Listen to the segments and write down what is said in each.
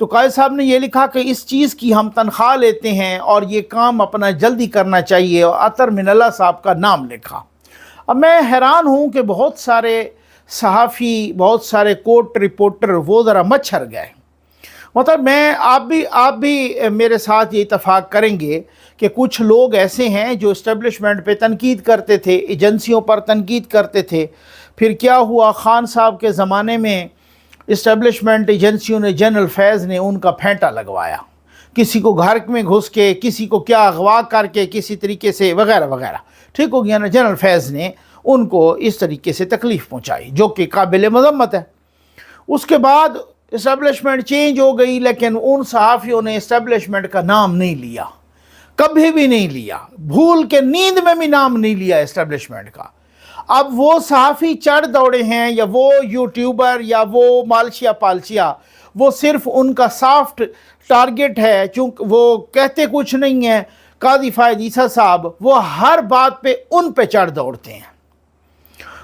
تو قاضی صاحب نے یہ لکھا کہ اس چیز کی ہم تنخواہ لیتے ہیں اور یہ کام اپنا جلدی کرنا چاہیے، اور عطر من اللہ صاحب کا نام لکھا۔ اب میں حیران ہوں کہ بہت سارے صحافی، بہت سارے کورٹ رپورٹر وہ ذرا مچھر گئے۔ مطلب آپ بھی میرے ساتھ یہ اتفاق کریں گے کہ کچھ لوگ ایسے ہیں جو اسٹیبلشمنٹ پہ تنقید کرتے تھے، ایجنسیوں پر تنقید کرتے تھے۔ پھر کیا ہوا، خان صاحب کے زمانے میں اسٹیبلشمنٹ ایجنسیوں نے، جنرل فیض نے ان کا پھینٹا لگوایا، کسی کو گھر میں گھس کے، کسی کو کیا اغوا کر کے کسی طریقے سے وغیرہ وغیرہ، ٹھیک ہو گیا نا۔ جنرل فیض نے ان کو اس طریقے سے تکلیف پہنچائی جو کہ قابل مذمت ہے۔ اس کے بعد اسٹیبلشمنٹ چینج ہو گئی، لیکن ان صحافیوں نے اسٹیبلشمنٹ کا نام نہیں لیا، کبھی بھی نہیں لیا، بھول کے نیند میں بھی نام نہیں لیا اسٹیبلشمنٹ کا۔ اب وہ صحافی چڑھ دوڑے ہیں، یا وہ یوٹیوبر، یا وہ مالشیا پالشیا، وہ صرف ان کا سافٹ ٹارگٹ ہے، چونکہ وہ کہتے کچھ نہیں ہیں۔ قاضی فائد عیسیٰ صاحب وہ ہر بات پہ ان پہ چڑھ دوڑتے ہیں،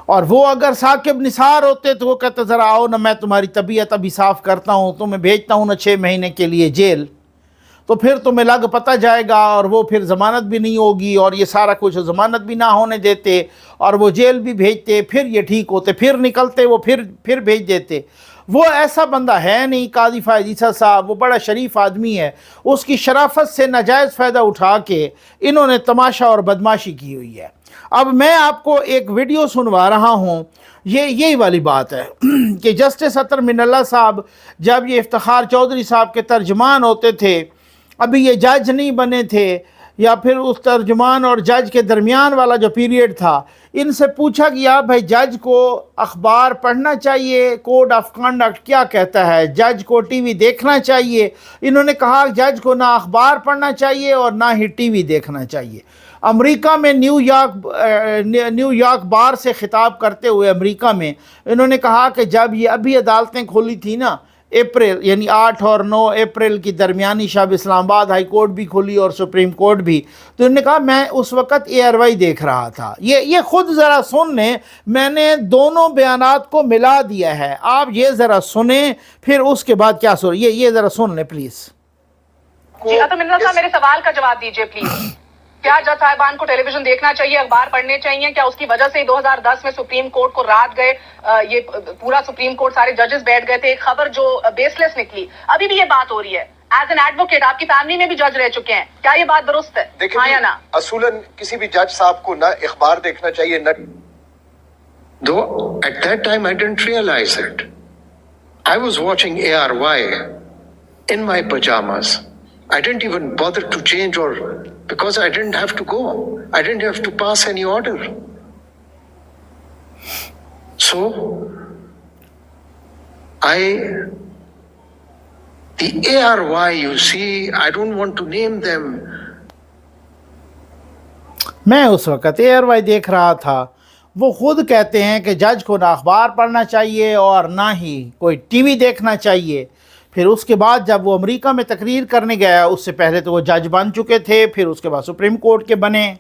اور وہ اگر ثاقب نثار ہوتے تو وہ کہتے ذرا آؤ نا، میں تمہاری طبیعت ابھی صاف کرتا ہوں، تمہیں بھیجتا ہوں نا 6 مہینے کے لیے جیل، تو پھر تمہیں لگ پتہ جائے گا، اور وہ پھر ضمانت بھی نہیں ہوگی، اور یہ سارا کچھ ضمانت بھی نہ ہونے دیتے، اور وہ جیل بھی بھیجتے، پھر یہ ٹھیک ہوتے، پھر نکلتے، وہ پھر بھیج دیتے۔ وہ ایسا بندہ ہے نہیں قاضی فائد عیسیٰ صاحب، وہ بڑا شریف آدمی ہے۔ اس کی شرافت سے ناجائز فائدہ اٹھا کے انہوں نے تماشا اور بدماشی کی ہوئی ہے۔ اب میں آپ کو ایک ویڈیو سنوا رہا ہوں، یہی والی بات ہے کہ جسٹس عطر من اللہ صاحب جب یہ افتخار چودھری صاحب کے ترجمان ہوتے تھے، ابھی یہ جج نہیں بنے تھے، یا پھر اس ترجمان اور جج کے درمیان والا جو پیریڈ تھا، ان سے پوچھا گیا بھائی جج کو اخبار پڑھنا چاہیے، کوڈ آف کنڈکٹ کیا کہتا ہے، جج کو ٹی وی دیکھنا چاہیے؟ انہوں نے کہا جج کو نہ اخبار پڑھنا چاہیے اور نہ ہی ٹی وی دیکھنا چاہیے۔ امریکہ میں نیو یارک بار سے خطاب کرتے ہوئے امریکہ میں انہوں نے کہا کہ جب یہ ابھی عدالتیں کھولی تھی نا، اپریل یعنی 8 اور 9 اپریل کی درمیانی شب، اسلام آباد ہائی کورٹ بھی کھلی اور سپریم کورٹ بھی، تو انہوں نے کہا میں اس وقت ARY دیکھ رہا تھا۔ یہ خود ذرا سن لیں، میں نے دونوں بیانات کو ملا دیا ہے، آپ یہ ذرا سنیں، پھر اس کے بعد کیا سن، یہ ذرا سن لیں پلیز۔ جی عطر من اللہ صاحب، میرے سوال کا جواب دیجئے پلیز۔ کیا جج صاحبان کو ٹیلی ویژن دیکھنا چاہیے، اخبار پڑھنے چاہیے؟ کیا اس کی وجہ سے 2010 میں سپریم کورٹ کو رات گئے، یہ پورا سپریم کورٹ سارے ججز بیٹھ گئے تھے؟ ایک خبر جو بیس لیس نکلی، ابھی بھی یہ بات ہو رہی ہے۔ ایز این ایڈوکیٹ آپ کی فیملی میں بھی جج رہ چکے ہیں، کیا یہ بات درست ہے؟ ہاں یا نہ؟ اصولاً کسی بھی جج صاحب کو نہ اخبار دیکھنا چاہیے، نہ Though at that time I didn't realize it. I was watching ARY in my pajamas. I didn't even bother to change, or because I didn't have to go. I didn't have to pass any order. So the ARY you see, I don't want to name them. میں اس وقت ARY دیکھ رہا تھا، وہ خود کہتے ہیں کہ جج کو نہ اخبار پڑھنا چاہیے اور نہ ہی کوئی ٹی وی دیکھنا چاہیے۔ پھر اس کے بعد جب وہ امریکہ میں تقریر کرنے گیا، اس سے پہلے تو وہ جج بن چکے تھے، پھر اس کے بعد سپریم کورٹ کے بنے۔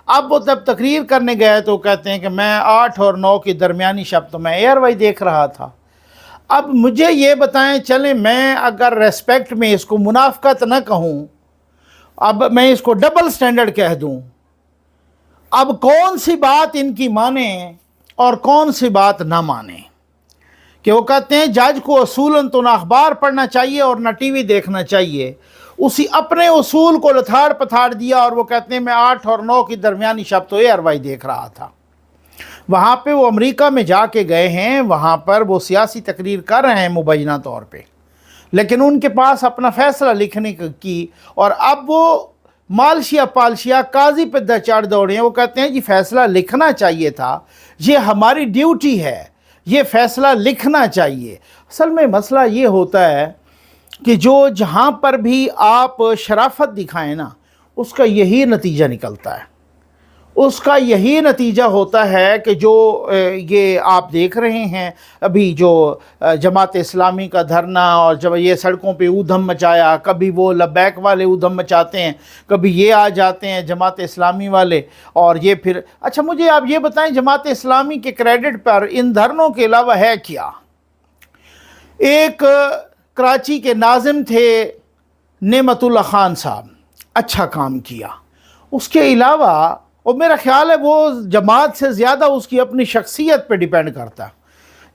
اب وہ جب تقریر کرنے گئے تو کہتے ہیں کہ میں 8 اور 9 کی درمیانی شب تو میں ARY دیکھ رہا تھا۔ اب مجھے یہ بتائیں، چلیں میں اگر ریسپیکٹ میں اس کو منافقت نہ کہوں، اب میں اس کو ڈبل سٹینڈرڈ کہہ دوں، اب کون سی بات ان کی مانیں اور کون سی بات نہ مانیں؟ کہ وہ کہتے ہیں جج کو اصولاً تو نہ اخبار پڑھنا چاہیے اور نہ ٹی وی دیکھنا چاہیے، اسی اپنے اصول کو لتھاڑ پتھاڑ دیا، اور وہ کہتے ہیں میں 8 اور 9 کی درمیانی شب تو ARY دیکھ رہا تھا۔ وہاں پہ وہ امریکہ میں جا کے گئے ہیں، وہاں پر وہ سیاسی تقریر کر رہے ہیں مبینہ طور پہ، لیکن ان کے پاس اپنا فیصلہ لکھنے کی، اور اب وہ مالشیا پالشیا قاضی پہ چڑھ دوڑے ہیں۔ وہ کہتے ہیں جی فیصلہ لکھنا چاہیے تھا، یہ ہماری ڈیوٹی ہے، یہ فیصلہ لکھنا چاہیے۔ اصل میں مسئلہ یہ ہوتا ہے کہ جہاں پر بھی آپ شرافت دکھائیں نا، اس کا یہی نتیجہ نکلتا ہے، اس کا یہی نتیجہ ہوتا ہے کہ جو یہ آپ دیکھ رہے ہیں ابھی جو جماعت اسلامی کا دھرنا، اور جب یہ سڑکوں پہ اودھم مچایا، کبھی وہ لبیک والے اودھم مچاتے ہیں، کبھی یہ آ جاتے ہیں جماعت اسلامی والے، اور یہ پھر اچھا مجھے آپ یہ بتائیں جماعت اسلامی کے کریڈٹ پر ان دھرنوں کے علاوہ ہے کیا؟ ایک کراچی کے ناظم تھے نعمت اللہ خان صاحب، اچھا کام کیا. اس کے علاوہ اور میرا خیال ہے وہ جماعت سے زیادہ اس کی اپنی شخصیت پہ ڈیپینڈ کرتا.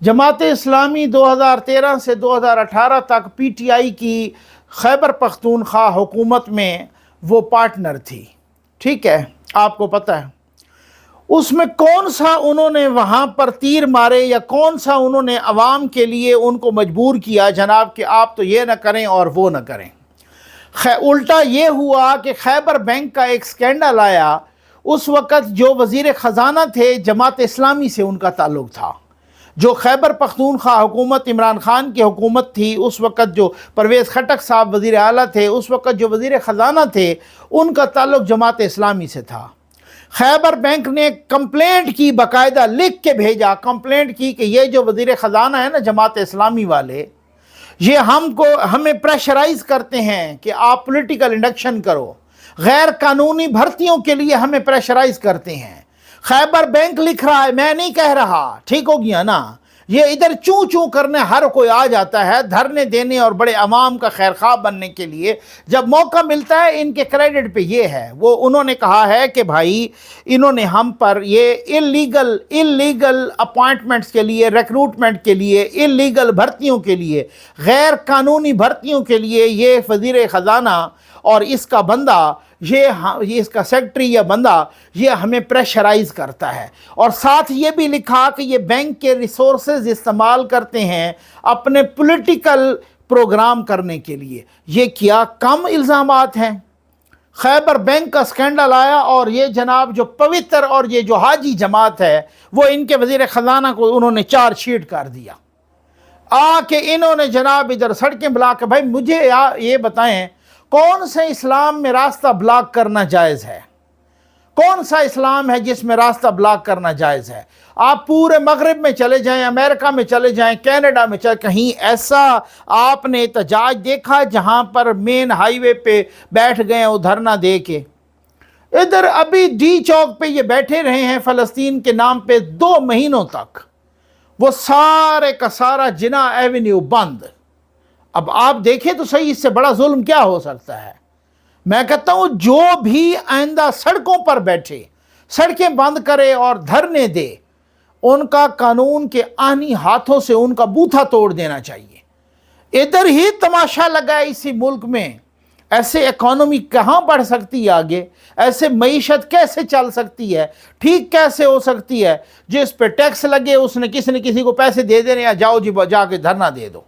جماعت اسلامی 2013 سے 2018 تک پی ٹی آئی کی خیبر پختونخوا حکومت میں وہ پارٹنر تھی، ٹھیک ہے، آپ کو پتہ ہے. اس میں کون سا انہوں نے وہاں پر تیر مارے یا کون سا انہوں نے عوام کے لیے ان کو مجبور کیا جناب کہ آپ تو یہ نہ کریں اور وہ نہ کریں. الٹا یہ ہوا کہ خیبر بینک کا ایک سکینڈل آیا. اس وقت جو وزیر خزانہ تھے جماعت اسلامی سے ان کا تعلق تھا. جو خیبر پختونخوا حکومت عمران خان کی حکومت تھی، اس وقت جو پرویز خٹک صاحب وزیر اعلیٰ تھے، اس وقت جو وزیر خزانہ تھے ان کا تعلق جماعت اسلامی سے تھا. خیبر بینک نے کمپلینٹ کی، باقاعدہ لکھ کے بھیجا، کمپلینٹ کی کہ یہ جو وزیر خزانہ ہے نا جماعت اسلامی والے، یہ ہمیں پریشرائز کرتے ہیں کہ آپ پولیٹیکل انڈکشن کرو، غیر قانونی بھرتیوں کے لیے ہمیں پریشرائز کرتے ہیں. خیبر بینک لکھ رہا ہے، میں نہیں کہہ رہا، ٹھیک ہو گیا نا. یہ ادھر چوں چوں کرنے ہر کوئی آ جاتا ہے دھرنے دینے اور بڑے عوام کا خیر خواہ بننے کے لیے. جب موقع ملتا ہے ان کے کریڈٹ پہ یہ ہے، وہ انہوں نے کہا ہے کہ بھائی انہوں نے ہم پر یہ انلیگل اپوائنٹمنٹس کے لیے، ریکروٹمنٹ کے لیے، انلیگل بھرتیوں کے لیے، غیر قانونی بھرتیوں کے لیے یہ وزیر خزانہ اور اس کا بندہ، یہ اس کا سیکٹری یا بندہ یہ ہمیں پریشرائز کرتا ہے. اور ساتھ یہ بھی لکھا کہ یہ بینک کے ریسورسز استعمال کرتے ہیں اپنے پولیٹیکل پروگرام کرنے کے لیے. یہ کیا کم الزامات ہیں. خیبر بینک کا سکینڈل آیا اور یہ جناب جو پوتر اور یہ جو حاجی جماعت ہے وہ ان کے وزیر خزانہ کو انہوں نے چارج شیٹ کر دیا. کہ انہوں نے جناب ادھر سڑکیں بلاک کے، بھائی مجھے یہ بتائیں کون سے اسلام میں راستہ بلاک کرنا جائز ہے؟ کون سا اسلام ہے جس میں راستہ بلاک کرنا جائز ہے؟ آپ پورے مغرب میں چلے جائیں، امریکہ میں چلے جائیں، کینیڈا میں چلے، کہیں ایسا آپ نے احتجاج دیکھا جہاں پر مین ہائی وے پہ بیٹھ گئے ہیں دھرنا دے کے؟ ادھر ابھی ڈی چوک پہ یہ بیٹھے رہے ہیں فلسطین کے نام پہ 2 مہینوں تک، وہ سارے کا سارا جناح ایونیو بند. اب آپ دیکھیں تو صحیح، اس سے بڑا ظلم کیا ہو سکتا ہے؟ میں کہتا ہوں جو بھی آئندہ سڑکوں پر بیٹھے، سڑکیں بند کرے اور دھرنے دے، ان کا قانون کے آہنی ہاتھوں سے ان کا بوتھا توڑ دینا چاہیے. ادھر ہی تماشا لگا ہے اسی ملک میں. ایسے اکانومی کہاں بڑھ سکتی ہے آگے؟ ایسے معیشت کیسے چل سکتی ہے؟ ٹھیک کیسے ہو سکتی ہے؟ جس پہ ٹیکس لگے اس نے کسی نہ کسی کو پیسے دے دینے، یا جاؤ جی جا کے دھرنا دے دو.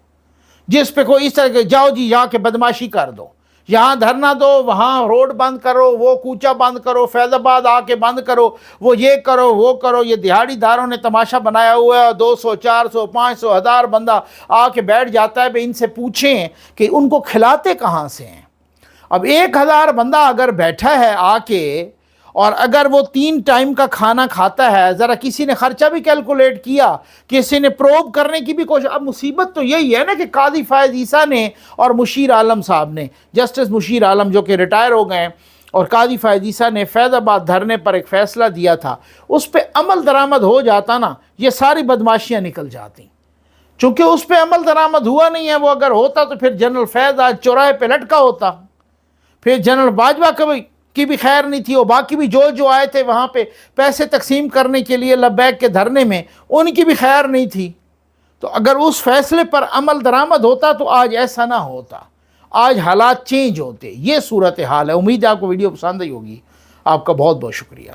جس پہ کوئی اس طرح کے جاؤ جی جا کے بدماشی کر دو، یہاں دھرنا دو، وہاں روڈ بند کرو، وہ کوچہ بند کرو، فیض آباد آ کے بند کرو، وہ یہ کرو وہ کرو. یہ دیہڑی داروں نے تماشا بنایا ہوا ہے، 200 400 500 1000 بندہ آ کے بیٹھ جاتا ہے. ان سے پوچھیں کہ ان کو کھلاتے کہاں سے ہیں؟ اب 1000 بندہ اگر بیٹھا ہے آ کے، اور اگر وہ 3 ٹائم کا کھانا کھاتا ہے، ذرا کسی نے خرچہ بھی کیلکولیٹ کیا، کسی نے پروب کرنے کی بھی کوشش. اب مصیبت تو یہی ہے نا کہ قاضی فائز عیسیٰ نے اور مشیر عالم صاحب نے، جسٹس مشیر عالم جو کہ ریٹائر ہو گئے، اور قاضی فائز عیسیٰ نے فیض آباد دھرنے پر ایک فیصلہ دیا تھا. اس پہ عمل درآمد ہو جاتا نا، یہ ساری بدماشیاں نکل جاتی. چونکہ اس پہ عمل درآمد ہوا نہیں ہے. وہ اگر ہوتا تو پھر جنرل فیض آج چوراہے پہ لٹکا ہوتا، پھر جنرل باجوہ کی بھی خیر نہیں تھی، اور باقی بھی جو آئے تھے وہاں پہ پیسے تقسیم کرنے کے لیے لبیک کے دھرنے میں، ان کی بھی خیر نہیں تھی. تو اگر اس فیصلے پر عمل درآمد ہوتا تو آج ایسا نہ ہوتا، آج حالات چینج ہوتے. یہ صورتحال ہے. امید ہے آپ کو ویڈیو پسند آئی ہوگی. آپ کا بہت بہت شکریہ.